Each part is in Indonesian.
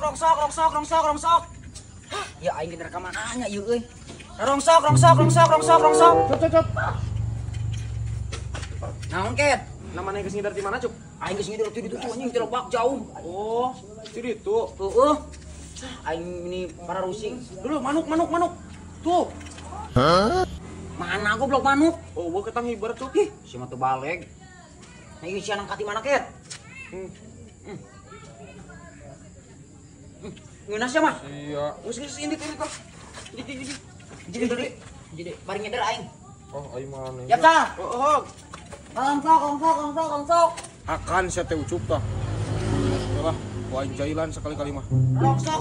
rongsok. Ya aing geus rekaman anya ieu euy. Rongsok. Cop. Naon ket? Namanya geus ngidar di mana, Cuk? Aing geus ngidar di ditu anjing jelebak jauh. Oh, di ditu. Heueuh. Aing ini para rusing. Dulu manuk. Tuh. Mana goblok manuk? Oh, gua ketang hibar, Cuk. Ih, si mah teu baleg. Nah, ieu sianang kati mana ket? Ngeunah sia mah? Iya. Geus ini kok. Jadi bari ngeder aing. Oh, aing mah nih. Ya tah. Oh. Rongsok. Akan saya teh ucup tah. Yalah, ku aing jailan sekali-kali mah. Rongsok.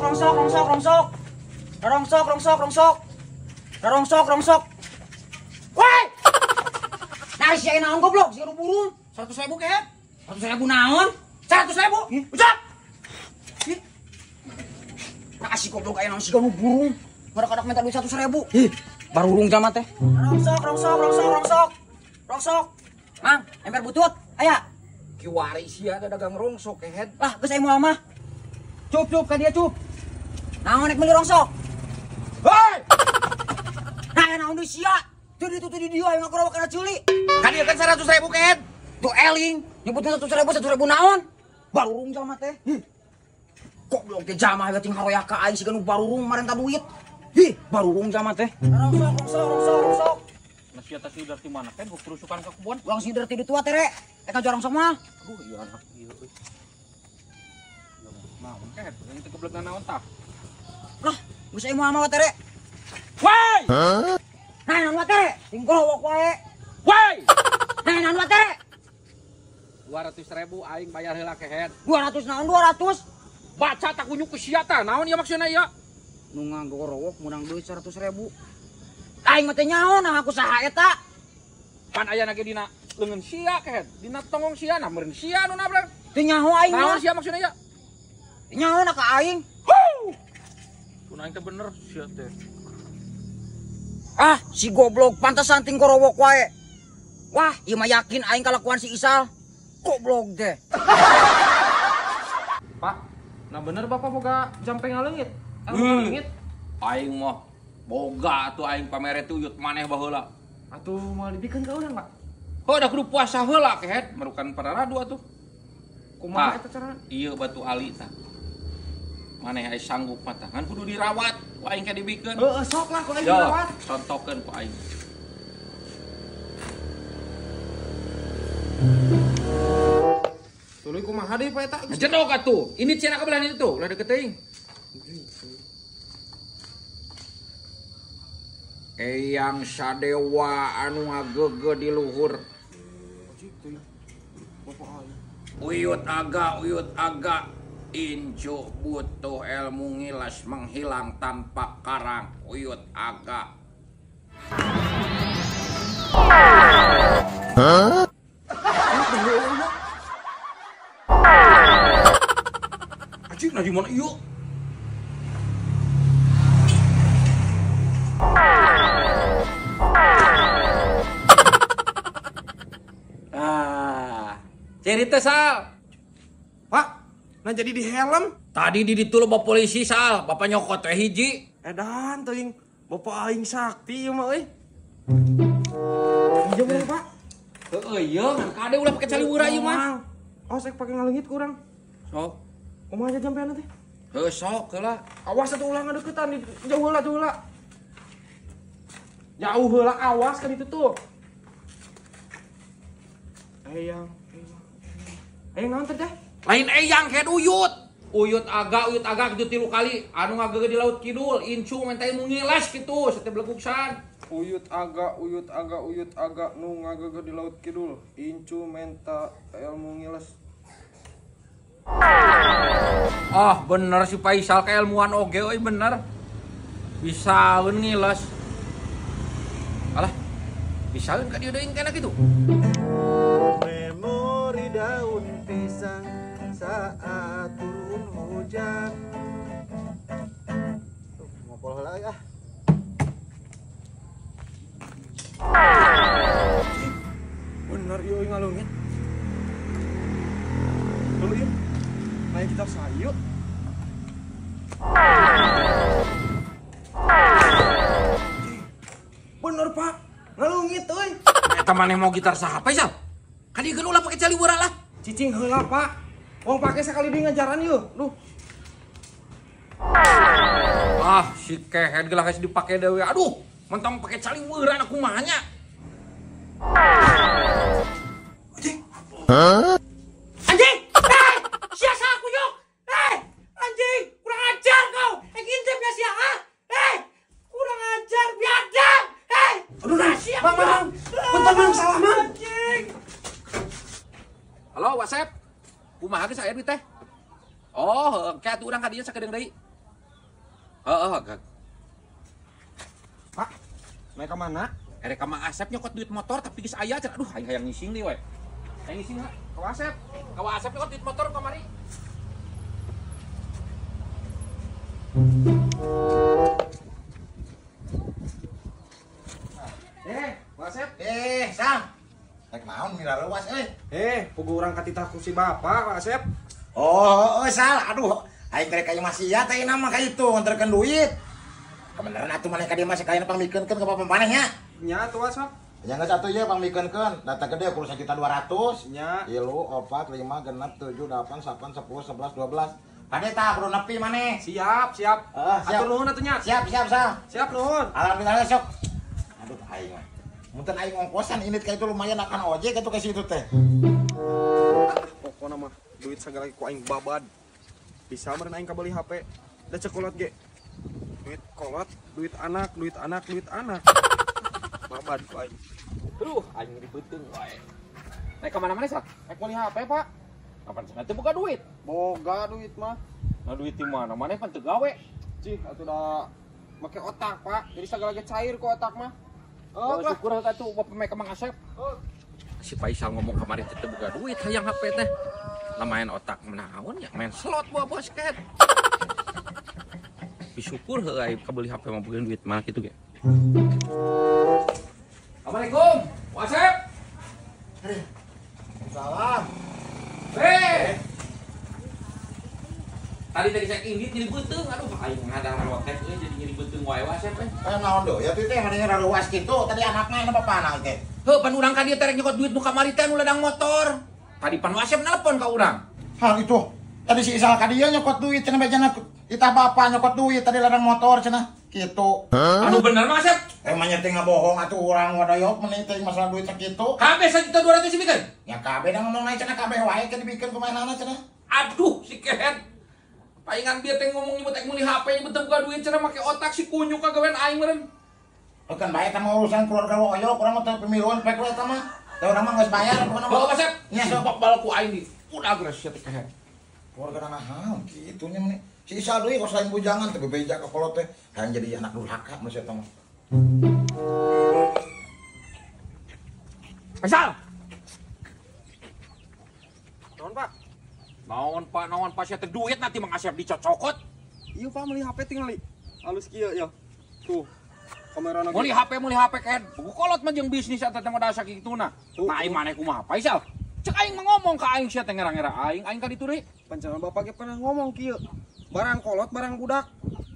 Woi! Nah, si aing naon goblok? Si anu burung. 100.000 ket. 100.000 naon? 100.000? Ucap. Nah, si goblok aya naon si anu burung. Ngadak-ngadak minta duit 100.000. Ih, barurung jamat teh. Rongsok. Mang, ember butut. Aya. Kiwari sia ada dagang rongsok kehet. Lah, geus aing moal mah. Cup ka dia cup. Naon nek meuli rongsok? Hei! Nah, naon deui sia? Tuh di dieu aing ngakurobak kana ceuli. Kan ieu kan 100.000 kehet. Tuh eling, nyebutna 100.000 naon? Barurung jamat teh. Goblok teh jamah we ting haroyak ka aing siga nu barurung marenta duit. Barurung jamat teh. Rongsok. Nasi atas sidar di mana kan? Gua kerusukan ke kebun. Ulang sidar ti ditu tere. Eka jorong semua. Iya anak ieu euy. Naon kehet? Yang teu keblek naon tah? Lah, geus aing moal mah tere. Woi! Nah, naon tere? Ting gorowok wae. Woi! Nah, naon tere? 200.000 aing bayar heula kehet. 200 naon 200? Baca tak kunyu ku sia tah. Naon ieu maksudna ieu? Nu ngagorowok menang duit 100.000. Aing mah teh nyaho nah aku saha eta? Pan aya na ge dina leungeun sia kehet. Dina tongong sia nah meureun sia nu nabrak. Teu nyaho aing mah. Naon sia maksudna ieu? Teu nyaho na ka aing. Kun aing teh bener sia teh. Ah, si goblok pantesan ting gorowok wae. Wah, ieu mah yakin aing kalakuan si Isal. Goblok teh. Pak, nah bener Bapak boga jampe ngaleungit. Ngaleungit. Aing mah boga tuh aing pamere tuyut maneh baheula. Atuh moal dibikeun ka urang, Pak. Oh, da kudu puasa heula kehet, merukan para radu atuh. Kumaha eta carana? Ieu batu ali tah. Maneh aya sanggup mah tah. Ngan kudu dirawat, ku aing ka dibikeun. Heeh, sok lah ku aing Yo, dirawat. contohkeun ku aing. Tuluy kumaha deui Pak eta? Jedog atuh. Ini cenah kabelah itu tuh, ulah deket teuing. Eyang Sadewa anu ngagege di luhur. Uyut aga incu butuh ilmu ngilas menghilang tanpa karang. Uyut aga. Anjing nah di mana ieu? Cerita Sal. Pak, nah jadi di helm. Tadi di ditu loba polisi Sal, bapak nyokot teh hiji. Edan teuing Bapak aing sakti ieu mah euy. Iya bener Pak. Heeh ieu, kade ulah pake caliwura ieu mah. Oh, saya pake ngaleungit ku urang. Sok. Kumaha aja jampean teh? Heuh sok heula. Awas atuh ulah ngadeuketan, jauh heula. Jauh heula awas kan itu tuh. Eyang naon teh? Lain eyang kayak uyut. Uyut aga kitu 3 kali. Anu ngagege di laut kidul, incu menta ilmu ngilas kitu, sateu bleguksan. Uyut aga nu ngagege di laut kidul, incu menta ilmu ngilas. Ah, bener si Faisal keilmuan oge euy bener. Bisaeun ngilas. Alah, bisaeun ka dieu deui kana kitu. Memori daun pisang saat turun hujan. Tuh, ngopol heula ya. Bener ieu ngaleungit. Dulu ieu. Main kita sayuk. Eta maneh mau gitar saha Faisal? Kan ieu ulah pake cali weura lah. Cicing heula Pak. Wong pake sekali deui ngajaran yeuh. Duh. Ah, si kehead gelah geus dipake deui. Aduh, mentong pake cali weura na kumaha nya? Anjing! Sia sa aku yuk! Anjing! Kurang ajar kau! Ngintip ya sia, ha? Kurang ajar, biadab! Aduh, siap! Mang! Punten, Mang, salah, Mang! Anjing! Halo, WhatsApp. Kumaha geus aya duit teh? Oh, kayak atuh urang ka dieu sakedeung deui. Heeh, Pak, naik ke mana? erek ka Mang Asep nyokot duit motor tapi geus aya cenah. Aduh, aing hayang ngising deui we. Hayang ngising ha. Ka Asep. Ka Asep nyokot duit motor kamari. Asep. Sam. Naik naon mira leuwas Pugu urang katita ku si Bapak, Pak Asep. Oh, Sal. Aduh, aing rek aya masih ya teh nama ka itu nganterkeun duit. Kebeneran atuh maneh ka dieu mah sekalian pamikeunkeun ka papa maneh nya. Nya tuh Asep. Ya geus atuh ye pamikeunkeun. Data gede kudu 1.200.000. Nya. 3, 4, 5, genep 7, 8, 8, 10, 11, 12. Pade tah kudu nepi maneh. Siap. Siap. Atur nuhun atuh nya. Siap, Sal. Siap nuhun. Alhamdulillah sok. Aduh, aing mah. Munten aing ongkosan ini ka itu lumayan akan ojek atuh ka situ teh. Pokona mah duit segala ku aing babad. Bisa meureun aing kabeli HP. Da cekolot ge. Duit kolot, duit anak. Babad ku aing. Aduh, aing ribeuteung wae. Naik ka mana-mana sak? Naik meuli HP, Pak. Kapan cenah teu boga duit? Boga duit mah. Nah, duit di mana? Maneh pan teu gawe. Cih, atuh da make otak, Pak. Jadi segala ge cair ku otak mah. Oh, syukur ka tuh bapak make Mang Asep. Si Faisal ngomong kemarin teu boga duit hayang HP teh. Lumayan otak menaon ya, main slot buah basket. Syukur heuh aya kabeli HP mah boga duit mah kitu ge. Assalamualaikum. Asep. Salam. Tadi saya indit jadi beuteung, aduh aing ngadang rotek euy jadi jadi beuteung wae Asep teh. Naon do? Ya teh maneh raluas kitu tadi anakna anu bapana teh. Heuh pan urang ka dieu teh rek nyokot duit nu kamari teh nu ladang motor. Tadi pan Asep nelpon ka urang. Hal itu. Tadi si Isal ka dieu nyokot duit cenah bejana kita bapak nyokot duit tadi ladang motor cenah. Kitu. Anu bener mah Asep. Emangnya teh ngabohong atuh urang wadayok meuni teh masalah duit sakitu. Kabeh 1.200.000 sibikeun. Ya kabeh da ngomong naik cenah kabeh wae ke dibikeun kumaha cenah. Aduh si kehet. Palingan bieu teh ngomong nyebut meuli HP nyebut teu buka duit cenah make otak si kunyuk kagawean aing meureun. Kan bae tah urusan keluarga woyo urang mah teh pemiluan pek we tah mah. Da urang mah geus bayar pokona mah. Bawa Asep. Nya Si bapak bal ku aing di. Udah geus si kehet. Keluarga naon kitu nya meni. Si Isal deui kos lain bujangan teh bebeja ka kolot teh. Hayang jadi anak durhaka mah eta mah. Faisal. Naon, Pak? Naon Pak sia teh duit nanti Mang Asep dicocokot. Iya, Pak, meuli HP tinggal li. Halus kieu ya. Tuh. Kamerana Meuli HP kehet. Buku kolot mah jeung bisnis eta teh modal sakituna. Nah aing maneh kumaha Faisal? Cek aing mah ngomong ka aing sia teh ngera-ngera aing ka ditu deui. Pancangan Bapak ge pernah ngomong kieu. Barang kolot, barang budak.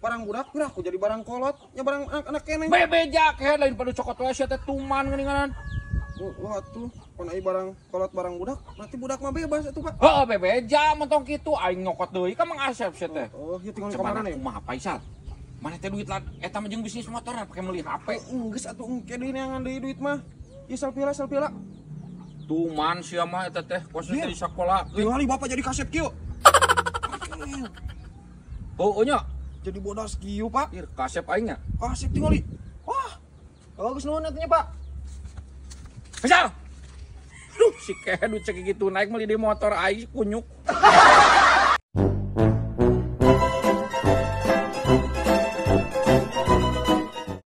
Barang budak pirah aku jadi barang kolot, nya barang anak-anak keneh. Bebeja kehet lain pada cokot wae sia teh tuman geuninganan. Wah tuh, pan ai barang kolot barang budak, nanti budak mah bebas atuh, Pak. Heeh, bebeja mentong kitu aing nyokot deui ka Mang Asep sia teh. Oh, ieu tinggal di Cuman kamarana ya. kumaha Faisal? Maneh teh duit eta mah jeung bisnis motor pake meuli HP. Geus atuh engke deui neangan deui duit mah. Ieu salpila. Tuman sia mah eta teh kosnya teh di sakola. Tinggali Bapak jadi kaset kieu. Heuh nya. Jadi bodas kieu, Pak. Ieu kasep aing nya. Kaset tinggali. Wah. Bagus nuhun atunya, Pak. Faisal. Aduh si kehe duit cek gitu naik meuli di motor aing kunyuk.